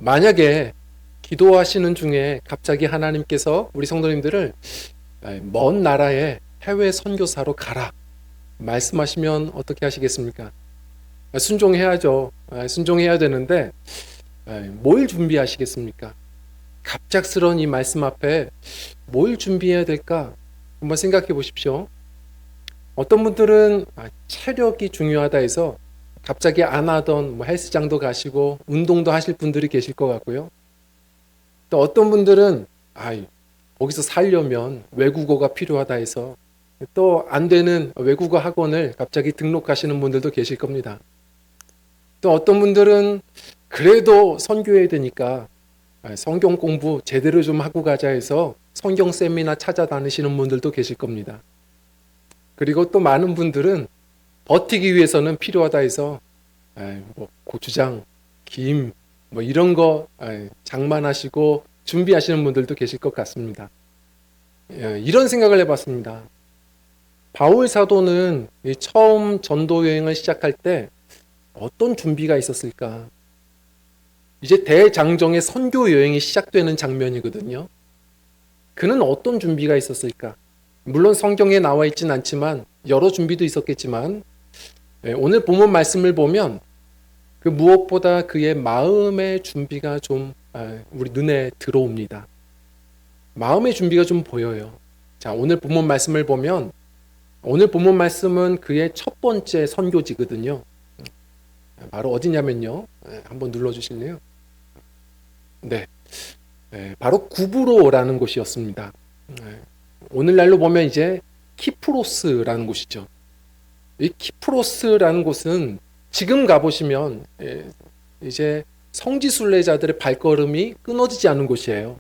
만약에 기도하시는 중에 갑자기 하나님께서 우리 성도님들을 먼 나라에 해외 선교사로 가라 말씀하시면 어떻게 하시겠습니까? 순종해야죠. 순종해야 되는데 뭘 준비하시겠습니까? 갑작스러운 이 말씀 앞에 뭘 준비해야 될까? 한번 생각해 보십시오. 어떤 분들은 체력이 중요하다 해서 갑자기 안 하던 헬스장도 가시고 운동도 하실 분들이 계실 것 같고요. 또 어떤 분들은 거기서 살려면 외국어가 필요하다 해서 또 안 되는 외국어 학원을 갑자기 등록하시는 분들도 계실 겁니다. 또 어떤 분들은 그래도 선교해야 되니까 성경 공부 제대로 좀 하고 가자 해서 성경 세미나 찾아다니시는 분들도 계실 겁니다. 그리고 또 많은 분들은 버티기 위해서는 필요하다 해서 고추장, 김 이런 거 장만하시고 준비하시는 분들도 계실 것 같습니다. 이런 생각을 해봤습니다. 바울 사도는 처음 전도 여행을 시작할 때 어떤 준비가 있었을까? 이제 대장정의 선교 여행이 시작되는 장면이거든요. 그는 어떤 준비가 있었을까? 물론 성경에 나와 있진 않지만 여러 준비도 있었겠지만 오늘 본문 말씀을 보면 그 무엇보다 그의 마음의 준비가 좀 우리 눈에 들어옵니다. 마음의 준비가 좀 보여요. 자, 오늘 본문 말씀을 보면 오늘 본문 말씀은 그의 첫 번째 선교지거든요. 바로 어디냐면요. 한번 눌러주실래요? 네, 바로 구브로라는 곳이었습니다. 오늘날로 보면 이제 키프로스라는 곳이죠. 이 키프로스라는 곳은 지금 가보시면 이제 성지순례자들의 발걸음이 끊어지지 않는 곳이에요.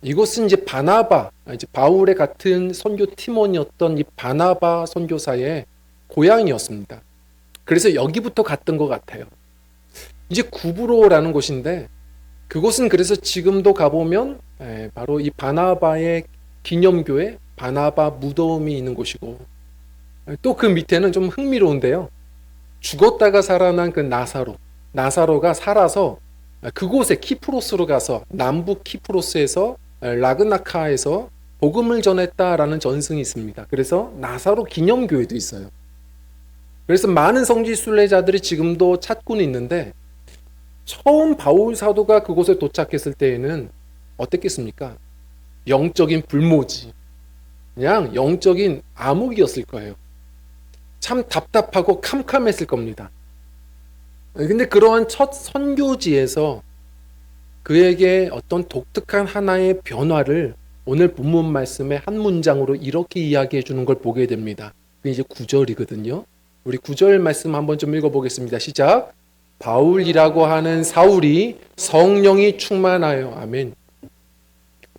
이곳은 이제 바나바, 이제 바울의 같은 선교 팀원이었던 이 바나바 선교사의 고향이었습니다. 그래서 여기부터 갔던 것 같아요. 이제 구브로라는 곳인데 그곳은 그래서 지금도 가보면 바로 이 바나바의 기념교회 바나바 무덤이 있는 곳이고 또 그 밑에는 좀 흥미로운데요. 죽었다가 살아난 그 나사로가 살아서 그곳에 키프로스로 가서 남부 키프로스에서 라그나카에서 복음을 전했다라는 전승이 있습니다. 그래서 나사로 기념교회도 있어요. 그래서 많은 성지 순례자들이 지금도 찾고는 있는데 처음 바울 사도가 그곳에 도착했을 때에는 어땠겠습니까? 영적인 불모지, 그냥 영적인 암흑이었을 거예요. 참 답답하고 캄캄했을 겁니다. 근데 그러한 첫 선교지에서 그에게 어떤 독특한 하나의 변화를 오늘 본문 말씀의 한 문장으로 이렇게 이야기해 주는 걸 보게 됩니다. 그게 이제 9절이거든요. 우리 9절 말씀 한번 좀 읽어보겠습니다. 시작. 바울이라고 하는 사울이 성령이 충만하여. 아멘.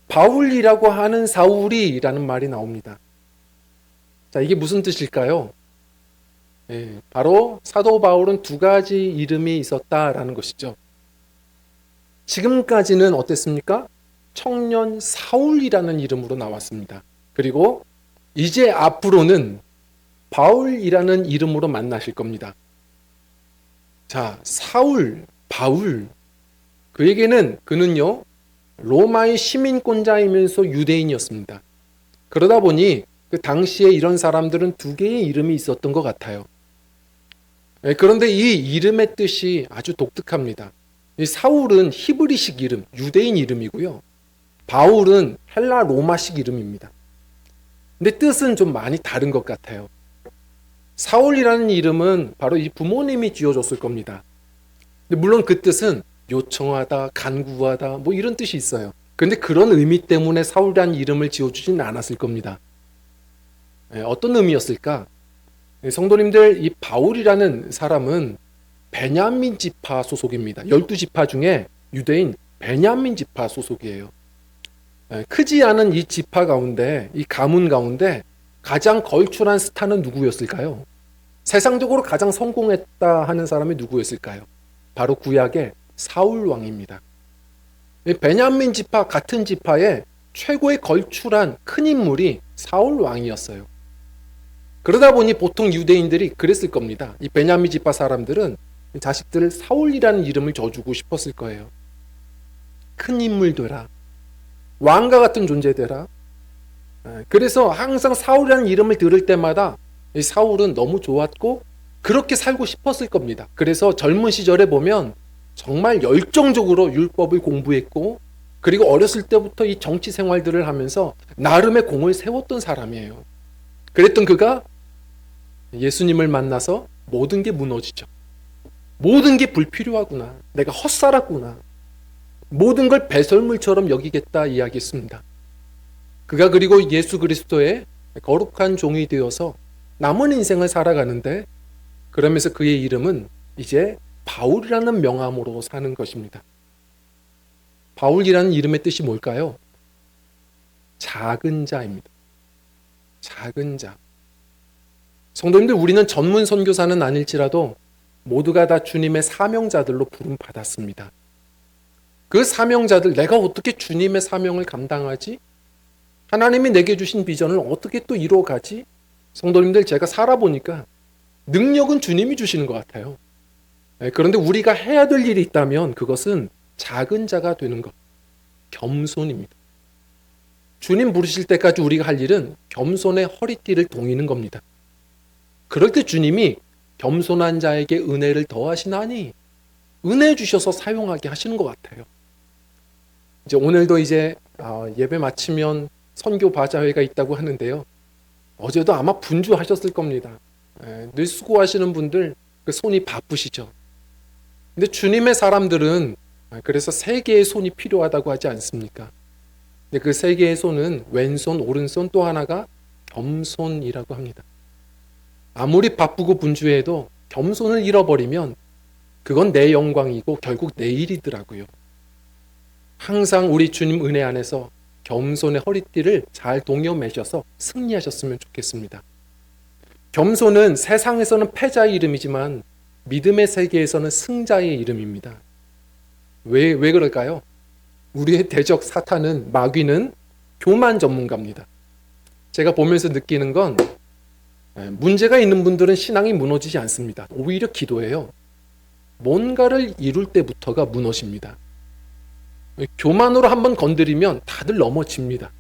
바울이라고 하는 사울이라는 말이 나옵니다. 자, 이게 무슨 뜻일까요? 바로 사도 바울은 두 가지 이름이 있었다라는 것이죠. 지금까지는 어땠습니까? 청년 사울이라는 이름으로 나왔습니다. 그리고 이제 앞으로는 바울이라는 이름으로 만나실 겁니다. 자, 사울, 바울. 그는요, 로마의 시민권자이면서 유대인이었습니다. 그러다 보니 그 당시에 이런 사람들은 두 개의 이름이 있었던 것 같아요. 그런데 이 이름의 뜻이 아주 독특합니다. 이 사울은 히브리식 이름, 유대인 이름이고요. 바울은 헬라 로마식 이름입니다. 근데 뜻은 좀 많이 다른 것 같아요. 사울이라는 이름은 바로 이 부모님이 지어줬을 겁니다. 근데 물론 그 뜻은 요청하다, 간구하다, 이런 뜻이 있어요. 그런데 그런 의미 때문에 사울이라는 이름을 지어주지는 않았을 겁니다. 어떤 의미였을까? 성도님들, 이 바울이라는 사람은 베냐민 지파 소속입니다. 12지파 중에 유대인 베냐민 지파 소속이에요. 크지 않은 이 지파 가운데, 이 가문 가운데 가장 걸출한 스타는 누구였을까요? 세상적으로 가장 성공했다 하는 사람이 누구였을까요? 바로 구약의 사울 왕입니다. 베냐민 지파 같은 지파에 최고의 걸출한 큰 인물이 사울 왕이었어요. 그러다 보니 보통 유대인들이 그랬을 겁니다. 이 베냐민 지파 사람들은 자식들을 사울이라는 이름을 줘주고 싶었을 거예요. 큰 인물 되라. 왕과 같은 존재 되라. 그래서 항상 사울이라는 이름을 들을 때마다 이 사울은 너무 좋았고 그렇게 살고 싶었을 겁니다. 그래서 젊은 시절에 보면 정말 열정적으로 율법을 공부했고 그리고 어렸을 때부터 이 정치 생활들을 하면서 나름의 공을 세웠던 사람이에요. 그랬던 그가 예수님을 만나서 모든 게 무너지죠. 모든 게 불필요하구나. 내가 헛살았구나. 모든 걸 배설물처럼 여기겠다 이야기했습니다. 그가 그리고 예수 그리스도의 거룩한 종이 되어서 남은 인생을 살아가는데 그러면서 그의 이름은 이제 바울이라는 명함으로 사는 것입니다. 바울이라는 이름의 뜻이 뭘까요? 작은 자입니다. 작은 자. 성도님들, 우리는 전문 선교사는 아닐지라도 모두가 다 주님의 사명자들로 부름받았습니다. 그 사명자들, 내가 어떻게 주님의 사명을 감당하지? 하나님이 내게 주신 비전을 어떻게 또 이루어가지? 성도님들, 제가 살아보니까 능력은 주님이 주시는 것 같아요. 그런데 우리가 해야 될 일이 있다면 그것은 작은 자가 되는 것, 겸손입니다. 주님 부르실 때까지 우리가 할 일은 겸손의 허리띠를 동이는 겁니다. 그럴 때 주님이 겸손한 자에게 은혜를 더하시나니 은혜 주셔서 사용하게 하시는 것 같아요. 이제 오늘도 이제 예배 마치면 선교 바자회가 있다고 하는데요. 어제도 아마 분주하셨을 겁니다. 늘 수고하시는 분들 그 손이 바쁘시죠. 근데 주님의 사람들은 그래서 세 개의 손이 필요하다고 하지 않습니까? 근데 그 세 개의 손은 왼손, 오른손, 또 하나가 겸손이라고 합니다. 아무리 바쁘고 분주해도 겸손을 잃어버리면 그건 내 영광이고 결국 내 일이더라고요. 항상 우리 주님 은혜 안에서 겸손의 허리띠를 잘 동여 매셔서 승리하셨으면 좋겠습니다. 겸손은 세상에서는 패자의 이름이지만 믿음의 세계에서는 승자의 이름입니다. 왜 그럴까요? 우리의 대적 사탄은, 마귀는 교만 전문가입니다. 제가 보면서 느끼는 건 문제가 있는 분들은 신앙이 무너지지 않습니다. 오히려 기도해요. 뭔가를 이룰 때부터가 무너집니다. 교만으로 한번 건드리면 다들 넘어집니다.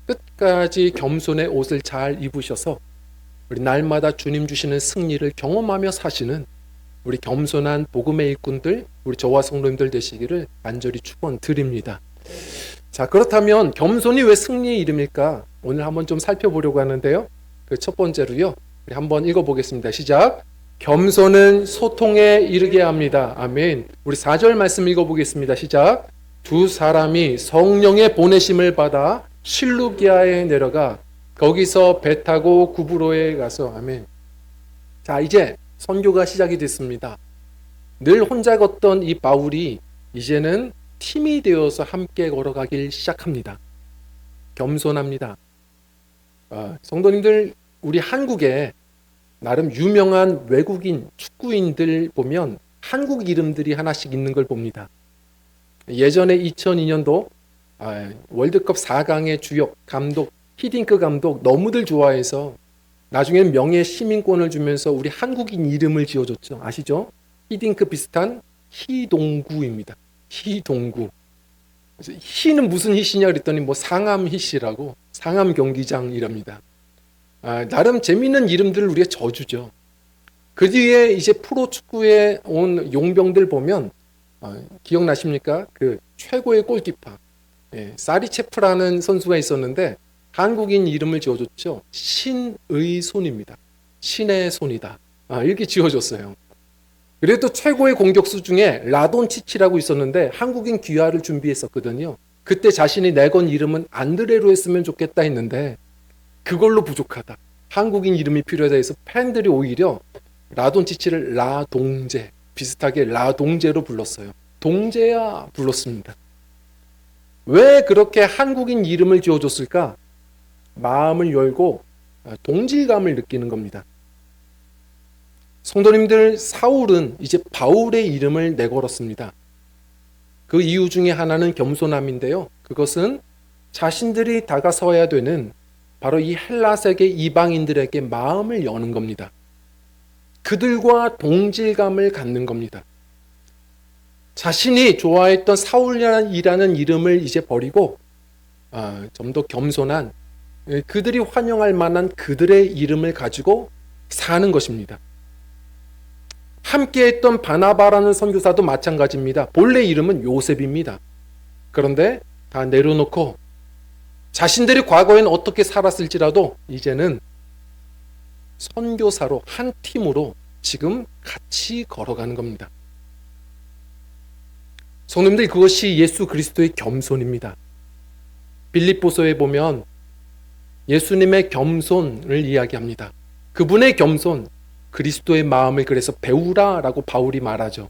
끝까지 겸손의 옷을 잘 입으셔서 우리 날마다 주님 주시는 승리를 경험하며 사시는 우리 겸손한 복음의 일꾼들, 우리 저와 성도님들 되시기를 간절히 축원드립니다. 자, 그렇다면 겸손이 왜 승리의 이름일까? 오늘 한번 좀 살펴보려고 하는데요. 그 첫 번째로요. 우리 한번 읽어보겠습니다. 시작. 겸손은 소통에 이르게 합니다. 아멘. 우리 4절 말씀 읽어보겠습니다. 시작. 두 사람이 성령의 보내심을 받아 실루기아에 내려가 거기서 배 타고 구브로에 가서 아멘. 자, 이제 선교가 시작이 됐습니다. 늘 혼자 걷던 이 바울이 이제는 팀이 되어서 함께 걸어가길 시작합니다. 겸손합니다. 성도님들, 우리 한국에 나름 유명한 외국인 축구인들 보면 한국 이름들이 하나씩 있는 걸 봅니다. 예전에 2002년도 월드컵 4강의 주역 감독 히딩크 감독 너무들 좋아해서 나중에는 명예 시민권을 주면서 우리 한국인 이름을 지어줬죠. 아시죠? 히딩크 비슷한 희동구입니다. 희동구. 희는 무슨 희시냐 그랬더니 뭐 상암 희씨라고 상암 경기장이랍니다. 나름 재미있는 이름들을 우리가 져주죠. 그 뒤에 이제 프로축구에 온 용병들 보면 기억나십니까? 그 최고의 골키퍼 사리체프라는 선수가 있었는데 한국인 이름을 지어줬죠. 신의 손입니다. 신의 손이다. 이렇게 지어줬어요. 그리고 또 최고의 공격수 중에 라돈치치라고 있었는데 한국인 귀화를 준비했었거든요. 그때 자신이 내건 이름은 안드레로 했으면 좋겠다 했는데 그걸로 부족하다. 한국인 이름이 필요하다 해서 팬들이 오히려 라돈치치를 라동재, 비슷하게 라동재로 불렀어요. 동재야 불렀습니다. 왜 그렇게 한국인 이름을 지어줬을까? 마음을 열고 동질감을 느끼는 겁니다. 성도님들, 사울은 이제 바울의 이름을 내걸었습니다. 그 이유 중에 하나는 겸손함인데요. 그것은 자신들이 다가서야 되는 바로 이 헬라세계 이방인들에게 마음을 여는 겁니다. 그들과 동질감을 갖는 겁니다. 자신이 좋아했던 사울이라는 이름을 이제 버리고 좀 더 겸손한 그들이 환영할 만한 그들의 이름을 가지고 사는 것입니다. 함께했던 바나바라는 선교사도 마찬가지입니다. 본래 이름은 요셉입니다. 그런데 다 내려놓고 자신들이 과거에는 어떻게 살았을지라도 이제는 선교사로 한 팀으로 지금 같이 걸어가는 겁니다. 성도님들, 그것이 예수 그리스도의 겸손입니다. 빌립보서에 보면 예수님의 겸손을 이야기합니다. 그분의 겸손, 그리스도의 마음을 그래서 배우라라고 바울이 말하죠.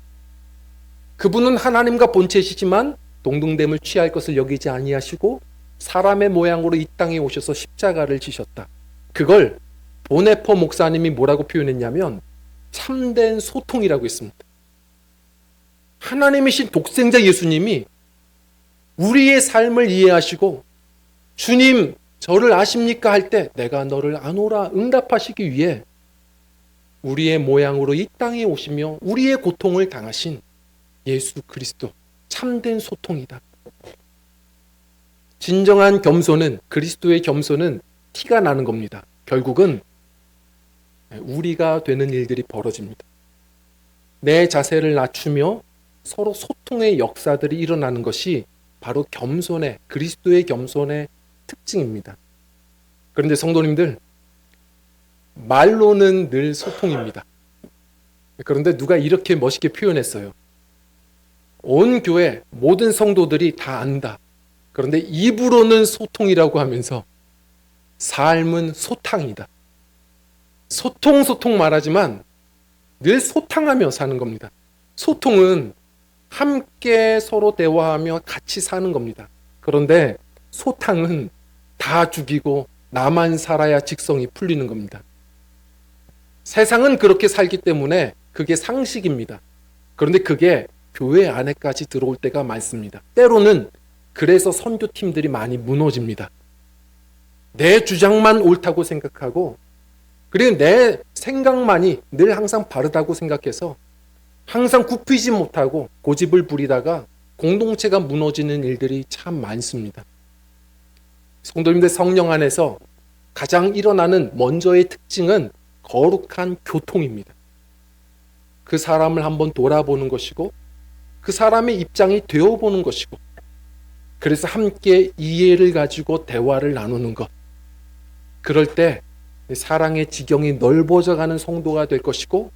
그분은 하나님과 본체시지만 동등됨을 취할 것을 여기지 아니하시고 사람의 모양으로 이 땅에 오셔서 십자가를 지셨다. 그걸 보네퍼 목사님이 뭐라고 표현했냐면 참된 소통이라고 했습니다. 하나님이신 독생자 예수님이 우리의 삶을 이해하시고 주님 저를 아십니까 할 때 내가 너를 아노라 응답하시기 위해 우리의 모양으로 이 땅에 오시며 우리의 고통을 당하신 예수 그리스도, 참된 소통이다. 진정한 겸손은, 그리스도의 겸손은 티가 나는 겁니다. 결국은 우리가 되는 일들이 벌어집니다. 내 자세를 낮추며 서로 소통의 역사들이 일어나는 것이 바로 겸손의, 그리스도의 겸손의 특징입니다. 그런데 성도님들, 말로는 늘 소통입니다. 그런데 누가 이렇게 멋있게 표현했어요. 온 교회 모든 성도들이 다 안다. 그런데 입으로는 소통이라고 하면서 삶은 소탕이다. 소통 말하지만 늘 소탕하며 사는 겁니다. 소통은 함께 서로 대화하며 같이 사는 겁니다. 그런데 소탕은 다 죽이고 나만 살아야 직성이 풀리는 겁니다. 세상은 그렇게 살기 때문에 그게 상식입니다. 그런데 그게 교회 안에까지 들어올 때가 많습니다. 때로는 그래서 선교팀들이 많이 무너집니다. 내 주장만 옳다고 생각하고 그리고 내 생각만이 늘 항상 바르다고 생각해서 항상 굽히지 못하고 고집을 부리다가 공동체가 무너지는 일들이 참 많습니다. 성도님들, 성령 안에서 가장 일어나는 먼저의 특징은 거룩한 교통입니다. 그 사람을 한번 돌아보는 것이고 그 사람의 입장이 되어보는 것이고 그래서 함께 이해를 가지고 대화를 나누는 것. 그럴 때 사랑의 지경이 넓어져 가는 성도가 될 것이고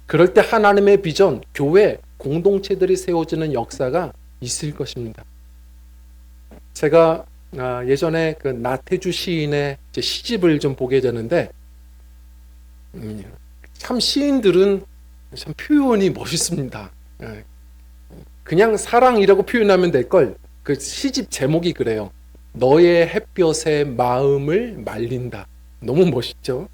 그럴 때 하나님의 비전, 교회, 공동체들이 세워지는 역사가 있을 것입니다. 제가 예전에 그 나태주 시인의 시집을 좀 보게 되는데 참 시인들은 참 표현이 멋있습니다. 그냥 사랑이라고 표현하면 될 걸 그 시집 제목이 그래요. 너의 햇볕에 마음을 말린다. 너무 멋있죠?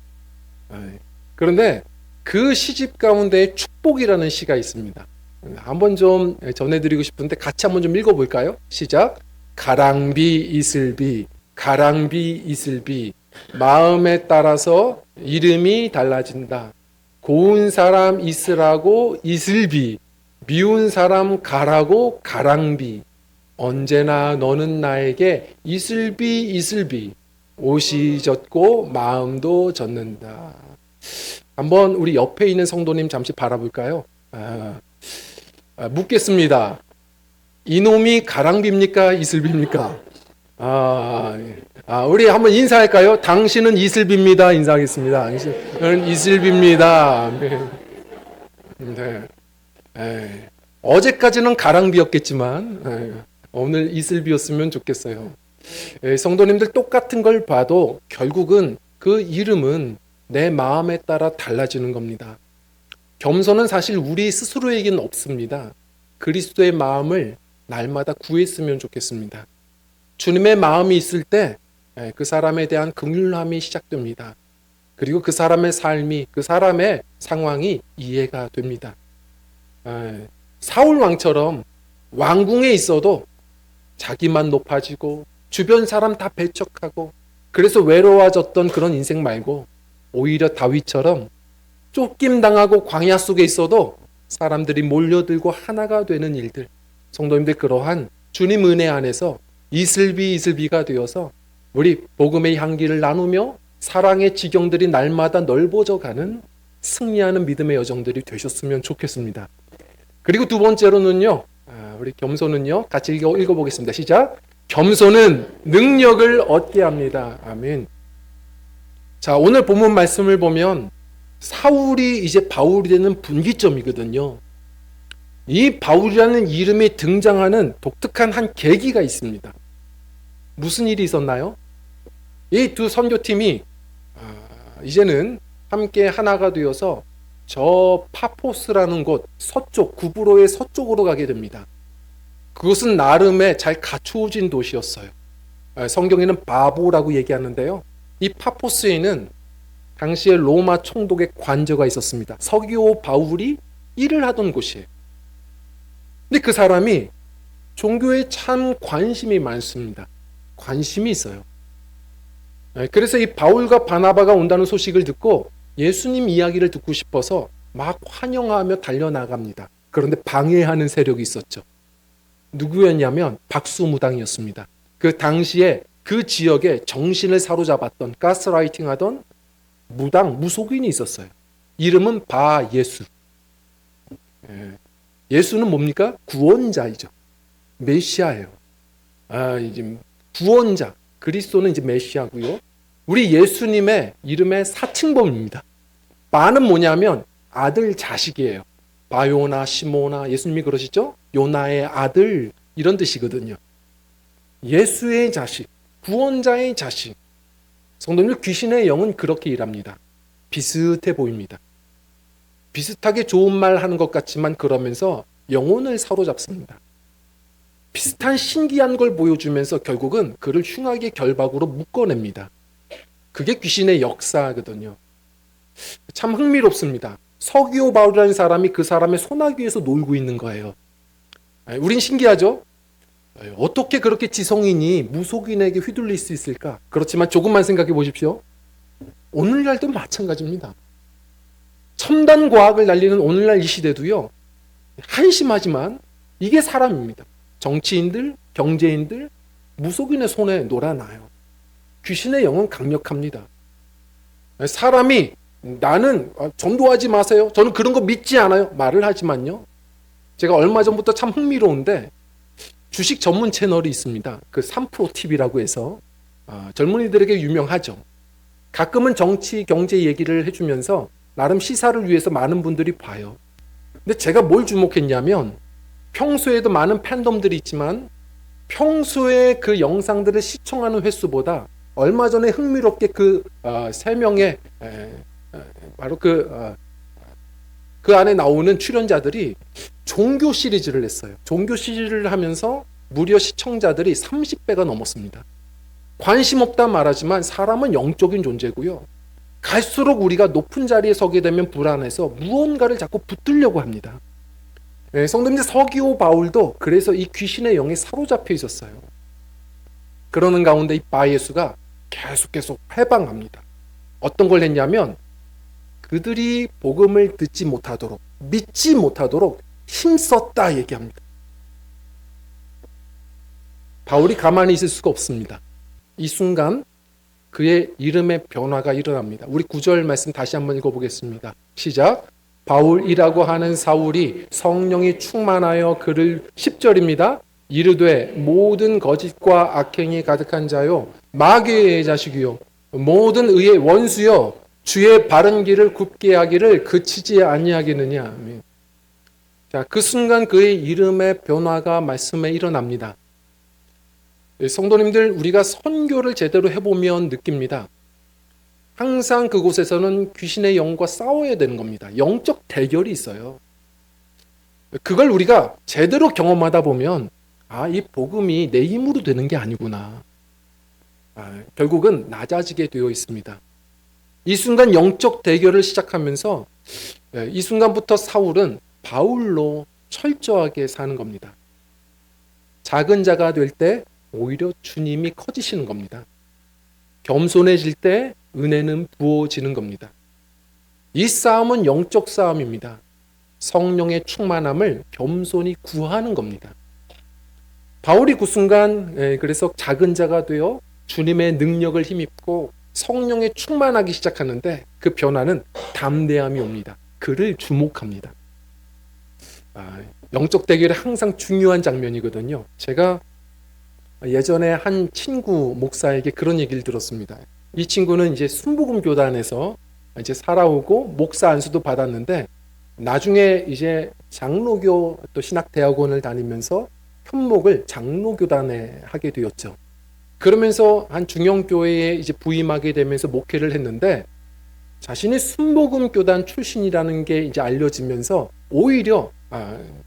그런데 그 시집 가운데 축복이라는 시가 있습니다. 한번 좀 전해드리고 싶은데 같이 한번 좀 읽어볼까요? 시작. 가랑비 이슬비, 가랑비 이슬비, 마음에 따라서 이름이 달라진다. 고운 사람 있으라고 이슬비, 미운 사람 가라고 가랑비. 언제나 너는 나에게 이슬비 이슬비, 옷이 젖고 마음도 젖는다. 한번 우리 옆에 있는 성도님 잠시 바라볼까요? 묻겠습니다. 이놈이 가랑비입니까? 이슬비입니까? 우리 한번 인사할까요? 당신은 이슬비입니다. 인사하겠습니다. 당신은 이슬비입니다. 네. 어제까지는 가랑비였겠지만 오늘 이슬비였으면 좋겠어요. 성도님들, 똑같은 걸 봐도 결국은 그 이름은 내 마음에 따라 달라지는 겁니다. 겸손은 사실 우리 스스로에게는 없습니다. 그리스도의 마음을 날마다 구했으면 좋겠습니다. 주님의 마음이 있을 때 그 사람에 대한 긍휼함이 시작됩니다. 그리고 그 사람의 삶이, 그 사람의 상황이 이해가 됩니다. 사울 왕처럼 왕궁에 있어도 자기만 높아지고 주변 사람 다 배척하고 그래서 외로워졌던 그런 인생 말고 오히려 다윗처럼 쫓김 당하고 광야 속에 있어도 사람들이 몰려들고 하나가 되는 일들, 성도님들 그러한 주님 은혜 안에서 이슬비가 되어서 우리 복음의 향기를 나누며 사랑의 지경들이 날마다 넓어져 가는 승리하는 믿음의 여정들이 되셨으면 좋겠습니다. 그리고 두 번째로는요, 우리 겸손은요, 같이 읽어보겠습니다. 시작. 겸손은 능력을 얻게 합니다. 아멘. 자, 오늘 본문 말씀을 보면 사울이 이제 바울이 되는 분기점이거든요. 이 바울이라는 이름이 등장하는 독특한 한 계기가 있습니다. 무슨 일이 있었나요? 이 두 선교팀이 이제는 함께 하나가 되어서 저 파포스라는 곳 서쪽, 구브로의 서쪽으로 가게 됩니다. 그것은 나름의 잘 갖추어진 도시였어요. 성경에는 바보라고 얘기하는데요. 이 파포스에는 당시에 로마 총독의 관저가 있었습니다. 서기오 바울이 일을 하던 곳이에요. 근데 그 사람이 종교에 참 관심이 많습니다. 관심이 있어요. 그래서 이 바울과 바나바가 온다는 소식을 듣고 예수님 이야기를 듣고 싶어서 막 환영하며 달려나갑니다. 그런데 방해하는 세력이 있었죠. 누구였냐면 박수무당이었습니다. 그 당시에 그 지역에 정신을 사로잡았던 가스라이팅 하던 무당, 무속인이 있었어요. 이름은 바예수. 예수는 뭡니까? 구원자이죠. 메시아예요. 이제 구원자. 그리스도는 이제 메시아고요. 우리 예수님의 이름의 사칭범입니다. 바는 뭐냐면 아들, 자식이에요. 바요나, 시모나, 예수님이 그러시죠? 요나의 아들, 이런 뜻이거든요. 예수의 자식, 구원자의 자식. 성도님들, 귀신의 영은 그렇게 일합니다. 비슷해 보입니다. 비슷하게 좋은 말 하는 것 같지만 그러면서 영혼을 사로잡습니다. 비슷한 신기한 걸 보여주면서 결국은 그를 흉하게 결박으로 묶어냅니다. 그게 귀신의 역사거든요. 참 흥미롭습니다. 서기오 바울이라는 사람이 그 사람의 소나귀에서 놀고 있는 거예요. 우린 신기하죠? 어떻게 그렇게 지성인이 무속인에게 휘둘릴 수 있을까? 그렇지만 조금만 생각해 보십시오. 오늘날도 마찬가지입니다. 첨단 과학을 날리는 오늘날 이 시대도요, 한심하지만 이게 사람입니다. 정치인들, 경제인들, 무속인의 손에 놀아나요. 귀신의 영은 강력합니다. 사람이 나는 전도하지 마세요. 저는 그런 거 믿지 않아요. 말을 하지만요. 제가 얼마 전부터 참 흥미로운데 주식 전문 채널이 있습니다. 그 3프로 TV라고 해서 젊은이들에게 유명하죠. 가끔은 정치, 경제 얘기를 해주면서 나름 시사를 위해서 많은 분들이 봐요. 근데 제가 뭘 주목했냐면 평소에도 많은 팬덤들이 있지만 평소에 그 영상들을 시청하는 횟수보다 얼마 전에 흥미롭게 그 세 명의 바로 그 안에 나오는 출연자들이 종교 시리즈를 했어요. 종교 시리즈를 하면서 무려 시청자들이 30배가 넘었습니다. 관심 없다 말하지만 사람은 영적인 존재고요. 갈수록 우리가 높은 자리에 서게 되면 불안해서 무언가를 자꾸 붙들려고 합니다. 성도님들, 서기오 바울도 그래서 이 귀신의 영에 사로잡혀 있었어요. 그러는 가운데 이 바예수가 계속 해방합니다. 어떤 걸 했냐면 그들이 복음을 듣지 못하도록, 믿지 못하도록 힘썼다 얘기합니다. 바울이 가만히 있을 수가 없습니다. 이 순간 그의 이름의 변화가 일어납니다. 우리 9절 말씀 다시 한번 읽어보겠습니다. 시작. 바울이라고 하는 사울이 성령이 충만하여 그를 10절입니다. 이르되 모든 거짓과 악행이 가득한 자요 마귀의 자식이요 모든 의의 원수요 주의 바른 길을 굽게 하기를 그치지 아니하겠느냐. 아멘. 자, 그 순간 그의 이름의 변화가 말씀에 일어납니다. 성도님들, 우리가 선교를 제대로 해보면 느낍니다. 항상 그곳에서는 귀신의 영과 싸워야 되는 겁니다. 영적 대결이 있어요. 그걸 우리가 제대로 경험하다 보면 이 복음이 내 힘으로 되는 게 아니구나. 결국은 낮아지게 되어 있습니다. 이 순간 영적 대결을 시작하면서 이 순간부터 사울은 바울로 철저하게 사는 겁니다. 작은 자가 될 때 오히려 주님이 커지시는 겁니다. 겸손해질 때 은혜는 부어지는 겁니다. 이 싸움은 영적 싸움입니다. 성령의 충만함을 겸손히 구하는 겁니다. 바울이 그 순간 그래서 작은 자가 되어 주님의 능력을 힘입고 성령에 충만하기 시작하는데 그 변화는 담대함이 옵니다. 그를 주목합니다. 영적 대결이 항상 중요한 장면이거든요. 제가 예전에 한 친구 목사에게 그런 얘기를 들었습니다. 이 친구는 이제 순복음 교단에서 이제 살아오고 목사 안수도 받았는데 나중에 이제 장로교 또 신학대학원을 다니면서 현목을 장로교단에 하게 되었죠. 그러면서 한 중형교회에 이제 부임하게 되면서 목회를 했는데 자신이 순복음 교단 출신이라는 게 이제 알려지면서 오히려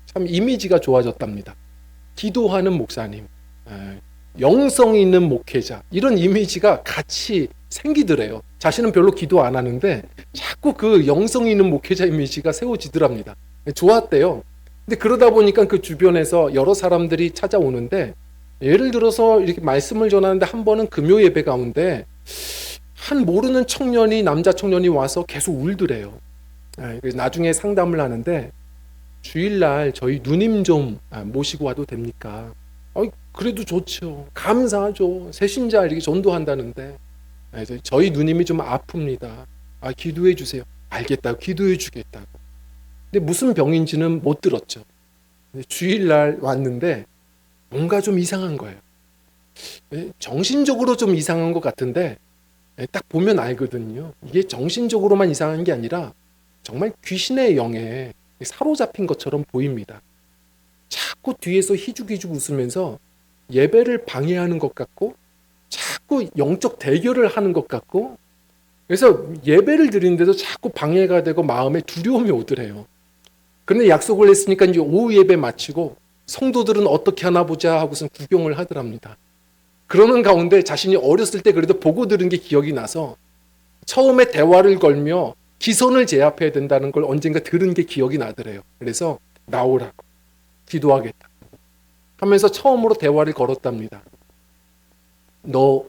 참 이미지가 좋아졌답니다. 기도하는 목사님, 영성 있는 목회자, 이런 이미지가 같이 생기더래요. 자신은 별로 기도 안 하는데 자꾸 그 영성 있는 목회자 이미지가 세워지더랍니다. 좋았대요. 근데 그러다 보니까 그 주변에서 여러 사람들이 찾아오는데 예를 들어서 이렇게 말씀을 전하는데 한 번은 금요 예배 가운데 한 모르는 청년이, 남자 청년이 와서 계속 울더래요. 나중에 상담을 하는데 주일날 저희 누님 좀 모시고 와도 됩니까? 그래도 좋죠. 감사하죠. 새신자 이렇게 전도한다는데 저희 누님이 좀 아픕니다. 기도해 주세요. 알겠다고, 기도해 주겠다고. 근데 무슨 병인지는 못 들었죠. 주일날 왔는데 뭔가 좀 이상한 거예요. 정신적으로 좀 이상한 것 같은데 딱 보면 알거든요. 이게 정신적으로만 이상한 게 아니라 정말 귀신의 영에 사로잡힌 것처럼 보입니다. 자꾸 뒤에서 희죽희죽 웃으면서 예배를 방해하는 것 같고 자꾸 영적 대결을 하는 것 같고 그래서 예배를 드리는데도 자꾸 방해가 되고 마음에 두려움이 오더래요. 그런데 약속을 했으니까 이제 오후 예배 마치고 성도들은 어떻게 하나 보자 하고선 구경을 하더랍니다. 그러는 가운데 자신이 어렸을 때 그래도 보고 들은 게 기억이 나서 처음에 대화를 걸며 기선을 제압해야 된다는 걸 언젠가 들은 게 기억이 나더래요. 그래서 나오라고, 기도하겠다 하면서 처음으로 대화를 걸었답니다. 너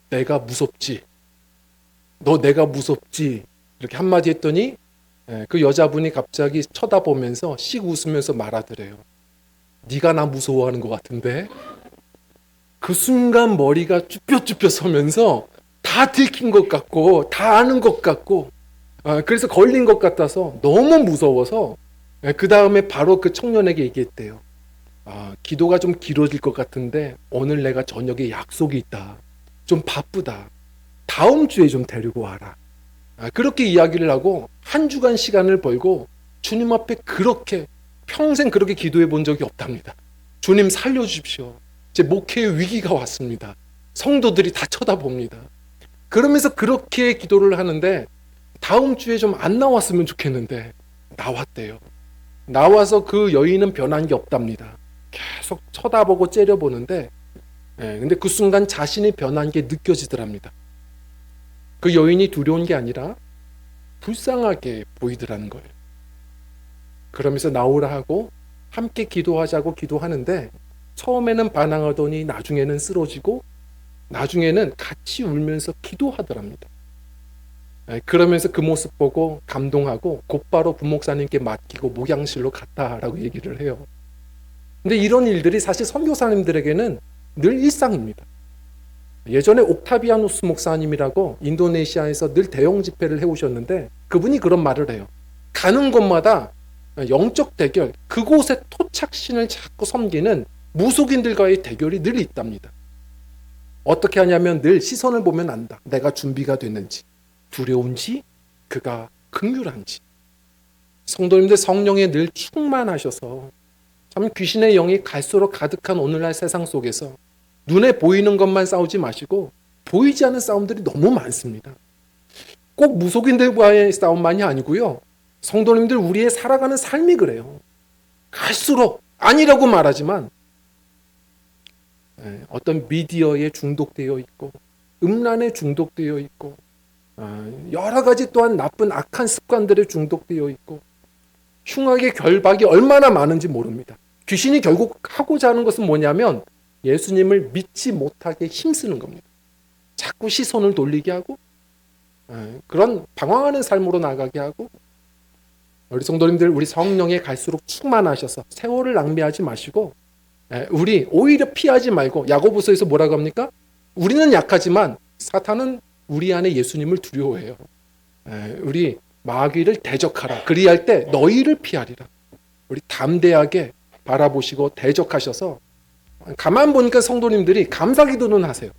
내가 무섭지? 너 내가 무섭지? 이렇게 한마디 했더니 그 여자분이 갑자기 쳐다보면서 씩 웃으면서 말하더래요. 네가 나 무서워하는 것 같은데? 그 순간 머리가 쭈뼛쭈뼛 서면서 다 들킨 것 같고 다 아는 것 같고 그래서 걸린 것 같아서 너무 무서워서 그 다음에 바로 그 청년에게 얘기했대요. 기도가 좀 길어질 것 같은데 오늘 내가 저녁에 약속이 있다. 좀 바쁘다. 다음 주에 좀 데리고 와라. 그렇게 이야기를 하고 한 주간 시간을 벌고 주님 앞에 그렇게 평생 그렇게 기도해 본 적이 없답니다. 주님 살려주십시오. 제 목회의 위기가 왔습니다. 성도들이 다 쳐다봅니다. 그러면서 그렇게 기도를 하는데 다음 주에 좀 안 나왔으면 좋겠는데 나왔대요. 나와서 그 여인은 변한 게 없답니다. 계속 쳐다보고 째려보는데 근데 그 순간 자신이 변한 게 느껴지더랍니다. 그 여인이 두려운 게 아니라 불쌍하게 보이더라는 거예요. 그러면서 나오라 하고 함께 기도하자고 기도하는데 처음에는 반항하더니 나중에는 쓰러지고 나중에는 같이 울면서 기도하더랍니다. 그러면서 그 모습 보고 감동하고 곧바로 부목사님께 맡기고 목양실로 갔다라고 얘기를 해요. 근데 이런 일들이 사실 선교사님들에게는 늘 일상입니다. 예전에 옥타비아누스 목사님이라고 인도네시아에서 늘 대형 집회를 해오셨는데 그분이 그런 말을 해요. 가는 곳마다 영적 대결, 그곳의 토착신을 자꾸 섬기는 무속인들과의 대결이 늘 있답니다. 어떻게 하냐면 늘 시선을 보면 안다. 내가 준비가 됐는지, 두려운지, 그가 긍휼한지. 성도님들 성령에 늘 충만하셔서 참 귀신의 영이 갈수록 가득한 오늘날 세상 속에서 눈에 보이는 것만 싸우지 마시고 보이지 않는 싸움들이 너무 많습니다. 꼭 무속인들과의 싸움만이 아니고요. 성도님들 우리의 살아가는 삶이 그래요. 갈수록 아니라고 말하지만 어떤 미디어에 중독되어 있고 음란에 중독되어 있고 여러 가지 또한 나쁜 악한 습관들에 중독되어 있고 흉악의 결박이 얼마나 많은지 모릅니다. 귀신이 결국 하고자 하는 것은 뭐냐면 예수님을 믿지 못하게 힘쓰는 겁니다. 자꾸 시선을 돌리게 하고 그런 방황하는 삶으로 나가게 하고 우리 성도님들, 우리 성령에 갈수록 충만하셔서 세월을 낭비하지 마시고, 우리 오히려 피하지 말고, 야고보서에서 뭐라고 합니까? 우리는 약하지만 사탄은 우리 안에 예수님을 두려워해요. 우리 마귀를 대적하라. 그리할 때 너희를 피하리라. 우리 담대하게 바라보시고 대적하셔서, 가만 보니까 성도님들이 감사기도는 하세요.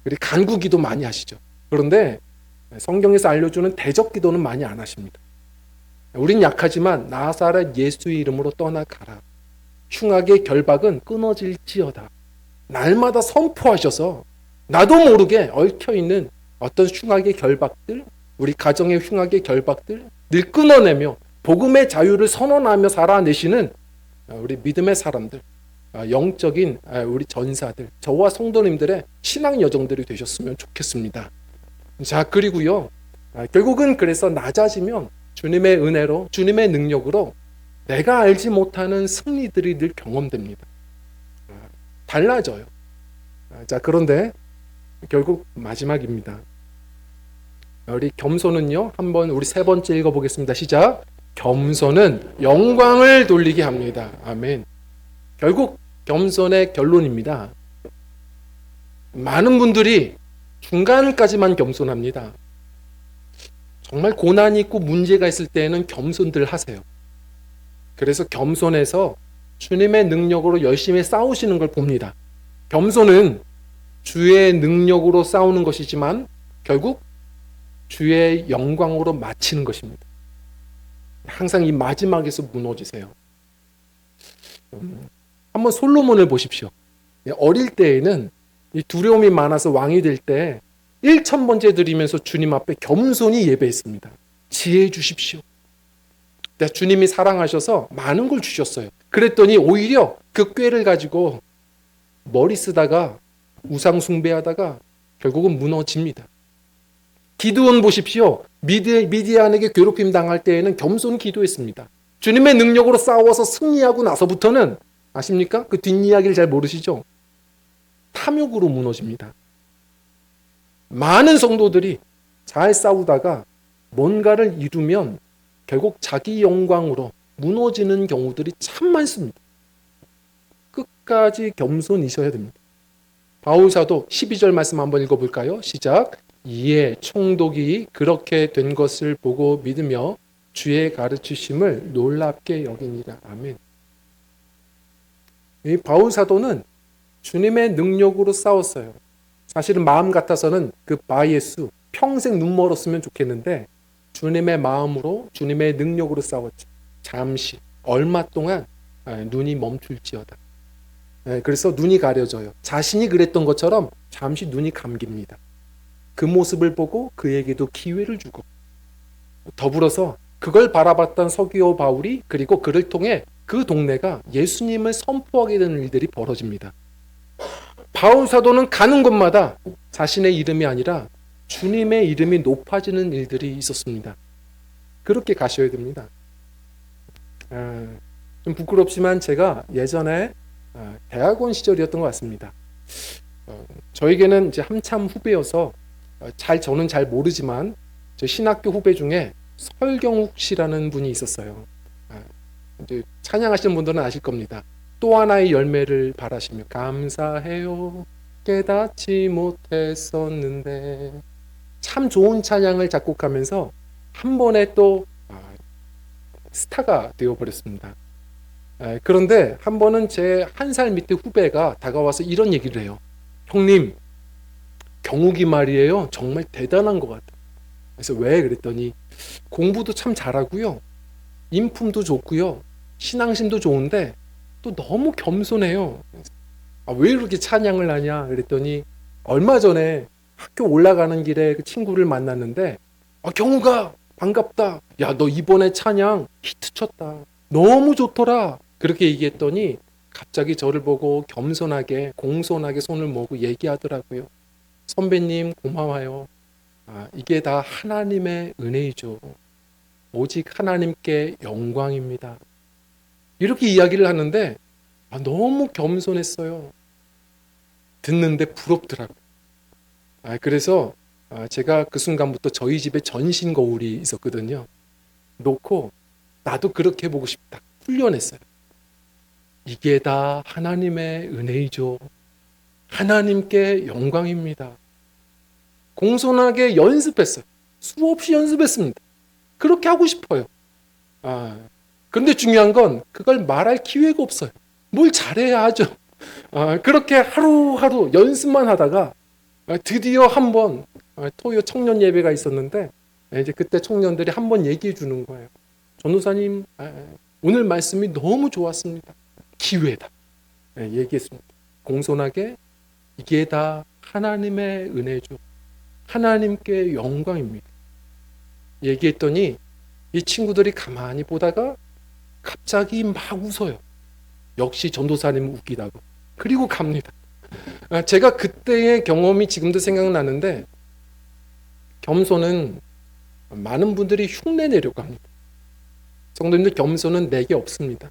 그리고 간구기도 많이 하시죠. 그런데 성경에서 알려주는 대적기도는 많이 안 하십니다. 우린 약하지만 나사렛 예수의 이름으로 떠나가라. 흉악의 결박은 끊어질지어다. 날마다 선포하셔서 나도 모르게 얽혀있는 어떤 흉악의 결박들, 우리 가정의 흉악의 결박들 늘 끊어내며 복음의 자유를 선언하며 살아내시는 우리 믿음의 사람들, 영적인 우리 전사들, 저와 성도님들의 신앙 여정들이 되셨으면 좋겠습니다. 자, 그리고요, 결국은 그래서 낮아지면 주님의 은혜로, 주님의 능력으로 내가 알지 못하는 승리들이 늘 경험됩니다. 달라져요. 자, 그런데 결국 마지막입니다. 우리 겸손은요, 한번 우리 세 번째 읽어보겠습니다. 시작. 겸손은 영광을 돌리게 합니다. 아멘. 결국 겸손의 결론입니다. 많은 분들이 중간까지만 겸손합니다. 정말 고난이 있고 문제가 있을 때에는 겸손들 하세요. 그래서 겸손해서 주님의 능력으로 열심히 싸우시는 걸 봅니다. 겸손은 주의 능력으로 싸우는 것이지만 결국 주의 영광으로 마치는 것입니다. 항상 이 마지막에서 무너지세요. 한번 솔로몬을 보십시오. 어릴 때에는 이 두려움이 많아서 왕이 될 때 1000번째 드리면서 주님 앞에 겸손히 예배했습니다. 지혜 주십시오. 주님이 사랑하셔서 많은 걸 주셨어요. 그랬더니 오히려 그 꾀를 가지고 머리 쓰다가 우상 숭배하다가 결국은 무너집니다. 기드온 보십시오. 미디안에게 괴롭힘 당할 때에는 겸손 기도했습니다. 주님의 능력으로 싸워서 승리하고 나서부터는 아십니까? 그 뒷이야기를 잘 모르시죠? 탐욕으로 무너집니다. 많은 성도들이 잘 싸우다가 뭔가를 이루면 결국 자기 영광으로 무너지는 경우들이 참 많습니다. 끝까지 겸손이셔야 됩니다. 바울사도 12절 말씀 한번 읽어볼까요? 시작. 이에 총독이 그렇게 된 것을 보고 믿으며 주의 가르치심을 놀랍게 여기니라. 아멘. 이 바울사도는 주님의 능력으로 싸웠어요. 사실은 마음 같아서는 그 바예수 평생 눈 멀었으면 좋겠는데 주님의 마음으로 주님의 능력으로 싸웠죠. 잠시 얼마 동안 눈이 멈출지어다. 그래서 눈이 가려져요. 자신이 그랬던 것처럼 잠시 눈이 감깁니다. 그 모습을 보고 그에게도 기회를 주고 더불어서 그걸 바라봤던 서기오 바울이 그리고 그를 통해 그 동네가 예수님을 선포하게 되는 일들이 벌어집니다. 바울 사도는 가는 곳마다 자신의 이름이 아니라 주님의 이름이 높아지는 일들이 있었습니다. 그렇게 가셔야 됩니다. 좀 부끄럽지만 제가 예전에 대학원 시절이었던 것 같습니다. 저에게는 이제 한참 후배여서 저는 잘 모르지만 저 신학교 후배 중에 설경욱 씨라는 분이 있었어요. 이제 찬양하시는 분들은 아실 겁니다. 또 하나의 열매를 바라시며 감사해요 깨닫지 못했었는데 참 좋은 찬양을 작곡하면서 한 번에 또 스타가 되어버렸습니다. 그런데 한 번은 제 1살 밑에 후배가 다가와서 이런 얘기를 해요. 형님, 경욱이 말이에요. 정말 대단한 것 같아요. 그래서 왜? 그랬더니 공부도 참 잘하고요. 인품도 좋고요. 신앙심도 좋은데 또 너무 겸손해요. 왜 이렇게 찬양을 하냐? 그랬더니 얼마 전에 학교 올라가는 길에 그 친구를 만났는데 경욱아 반갑다. 야, 너 이번에 찬양 히트 쳤다. 너무 좋더라. 그렇게 얘기했더니 갑자기 저를 보고 겸손하게 공손하게 손을 모으고 얘기하더라고요. 선배님 고마워요. 이게 다 하나님의 은혜이죠. 오직 하나님께 영광입니다. 이렇게 이야기를 하는데 너무 겸손했어요. 듣는데 부럽더라고요. 그래서 제가 그 순간부터 저희 집에 전신 거울이 있었거든요. 놓고 나도 그렇게 보고 싶다. 훈련했어요. 이게 다 하나님의 은혜이죠. 하나님께 영광입니다. 공손하게 연습했어요. 수없이 연습했습니다. 그렇게 하고 싶어요. 그런데 중요한 건 그걸 말할 기회가 없어요. 뭘 잘해야 하죠. 그렇게 하루하루 연습만 하다가 드디어 한번 토요 청년 예배가 있었는데 이제 그때 청년들이 한번 얘기해 주는 거예요. 전도사님, 오늘 말씀이 너무 좋았습니다. 기회다. 얘기했습니다. 공손하게 이게 다 하나님의 은혜죠. 하나님께 영광입니다. 얘기했더니 이 친구들이 가만히 보다가 갑자기 막 웃어요. 역시 전도사님 웃기다고. 그리고 갑니다. 제가 그때의 경험이 지금도 생각나는데 겸손은 많은 분들이 흉내 내려고 합니다. 성도님들, 겸손은 내게 없습니다.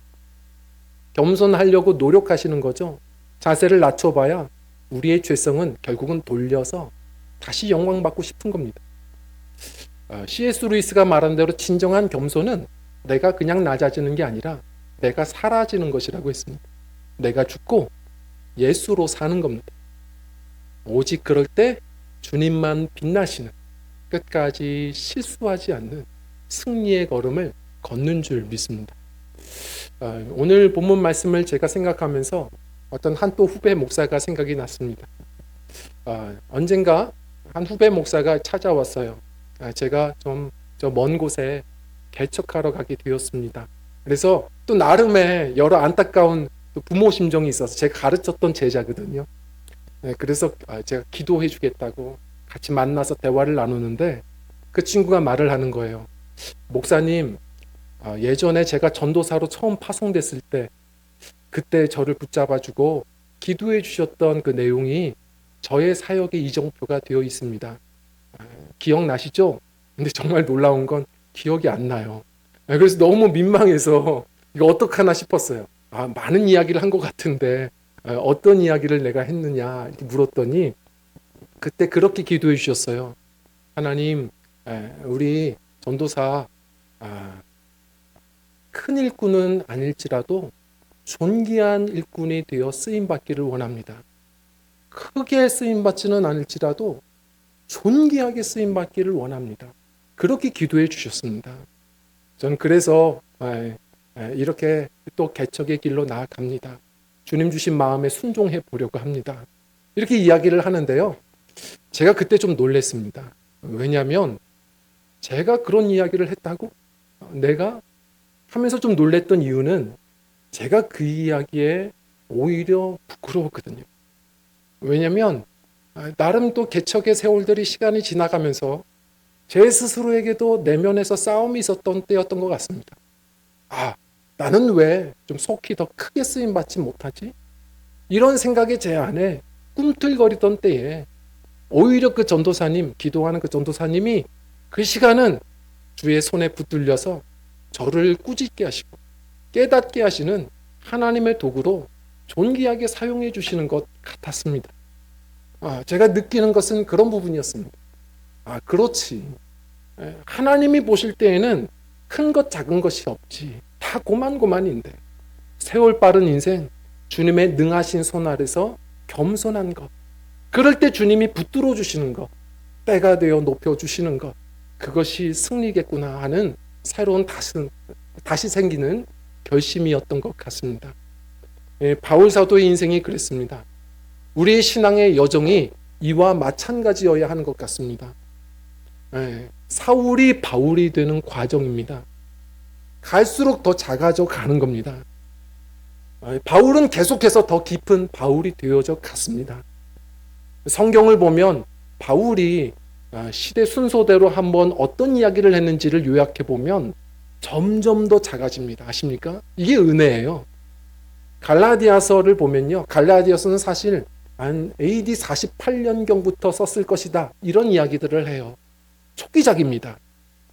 겸손하려고 노력하시는 거죠. 자세를 낮춰봐야 우리의 죄성은 결국은 돌려서 다시 영광받고 싶은 겁니다. C.S. 루이스가 말한 대로 진정한 겸손은 내가 그냥 낮아지는 게 아니라 내가 사라지는 것이라고 했습니다. 내가 죽고 예수로 사는 겁니다. 오직 그럴 때 주님만 빛나시는, 끝까지 실수하지 않는 승리의 걸음을 걷는 줄 믿습니다. 오늘 본문 말씀을 제가 생각하면서 어떤 한 또 후배 목사가 생각이 났습니다. 언젠가 한 후배 목사가 찾아왔어요. 제가 좀 저 먼 곳에 개척하러 가게 되었습니다. 그래서 또 나름의 여러 안타까운 또 부모 심정이 있어서 제가 가르쳤던 제자거든요. 그래서 제가 기도해 주겠다고 같이 만나서 대화를 나누는데 그 친구가 말을 하는 거예요. 목사님, 예전에 제가 전도사로 처음 파송됐을 때 그때 저를 붙잡아주고 기도해 주셨던 그 내용이 저의 사역의 이정표가 되어 있습니다. 기억나시죠? 근데 정말 놀라운 건 기억이 안 나요. 그래서 너무 민망해서 이거 어떡하나 싶었어요. 많은 이야기를 한 것 같은데 어떤 이야기를 내가 했느냐 이렇게 물었더니 그때 그렇게 기도해 주셨어요. 하나님, 우리 전도사 큰 일꾼은 아닐지라도 존귀한 일꾼이 되어 쓰임받기를 원합니다. 크게 쓰임받지는 않을지라도 존귀하게 쓰임받기를 원합니다. 그렇게 기도해 주셨습니다. 저는 그래서 이렇게 또 개척의 길로 나아갑니다. 주님 주신 마음에 순종해 보려고 합니다. 이렇게 이야기를 하는데요. 제가 그때 좀 놀랐습니다. 왜냐하면 제가 그런 이야기를 했다고? 내가 하면서 좀 놀랐던 이유는 제가 그 이야기에 오히려 부끄러웠거든요. 왜냐하면 나름 또 개척의 세월들이 시간이 지나가면서 제 스스로에게도 내면에서 싸움이 있었던 때였던 것 같습니다. 나는 왜 좀 속히 더 크게 쓰임받지 못하지? 이런 생각이 제 안에 꿈틀거리던 때에 오히려 그 전도사님, 기도하는 그 전도사님이 그 시간은 주의 손에 붙들려서 저를 꾸짖게 하시고 깨닫게 하시는 하나님의 도구로 존귀하게 사용해 주시는 것 같았습니다. 제가 느끼는 것은 그런 부분이었습니다. 그렇지. 하나님이 보실 때에는 큰 것 작은 것이 없지. 다 고만고만인데 세월 빠른 인생, 주님의 능하신 손 아래서 겸손한 것, 그럴 때 주님이 붙들어 주시는 것, 때가 되어 높여 주시는 것, 그것이 승리겠구나 하는 새로운 다시 생기는 결심이었던 것 같습니다. 바울 사도의 인생이 그랬습니다. 우리의 신앙의 여정이 이와 마찬가지여야 하는 것 같습니다. 사울이 바울이 되는 과정입니다. 갈수록 더 작아져 가는 겁니다. 바울은 계속해서 더 깊은 바울이 되어져 갔습니다. 성경을 보면 바울이 시대 순서대로 한번 어떤 이야기를 했는지를 요약해 보면 점점 더 작아집니다. 아십니까? 이게 은혜예요. 갈라디아서를 보면요. 갈라디아서는 사실 한 AD 48년경부터 썼을 것이다. 이런 이야기들을 해요. 초기작입니다.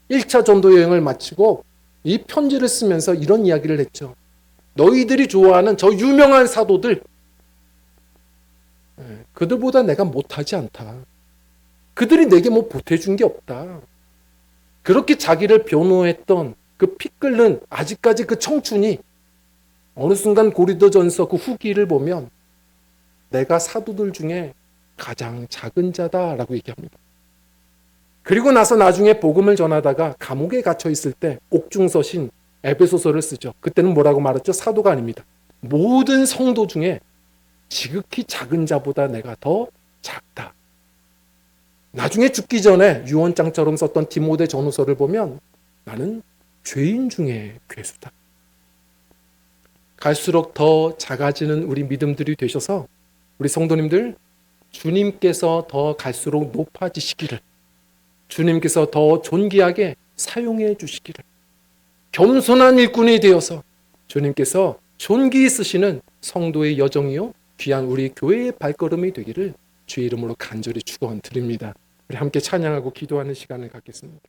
1차 전도 여행을 마치고 이 편지를 쓰면서 이런 이야기를 했죠. 너희들이 좋아하는 저 유명한 사도들, 그들보다 내가 못하지 않다. 그들이 내게 뭐 보태준 게 없다. 그렇게 자기를 변호했던 그 피 끓는 아직까지 그 청춘이 어느 순간 고린도전서 그 후기를 보면 내가 사도들 중에 가장 작은 자다라고 얘기합니다. 그리고 나서 나중에 복음을 전하다가 감옥에 갇혀 있을 때 옥중서신 에베소서를 쓰죠. 그때는 뭐라고 말했죠? 사도가 아닙니다. 모든 성도 중에 지극히 작은 자보다 내가 더 작다. 나중에 죽기 전에 유언장처럼 썼던 디모데 전후서를 보면 나는 죄인 중에 괴수다. 갈수록 더 작아지는 우리 믿음들이 되셔서 우리 성도님들 주님께서 더 갈수록 높아지시기를, 주님께서 더 존귀하게 사용해 주시기를, 겸손한 일꾼이 되어서 주님께서 존귀히 쓰시는 성도의 여정이요 귀한 우리 교회의 발걸음이 되기를 주의 이름으로 간절히 축원드립니다. 우리 함께 찬양하고 기도하는 시간을 갖겠습니다.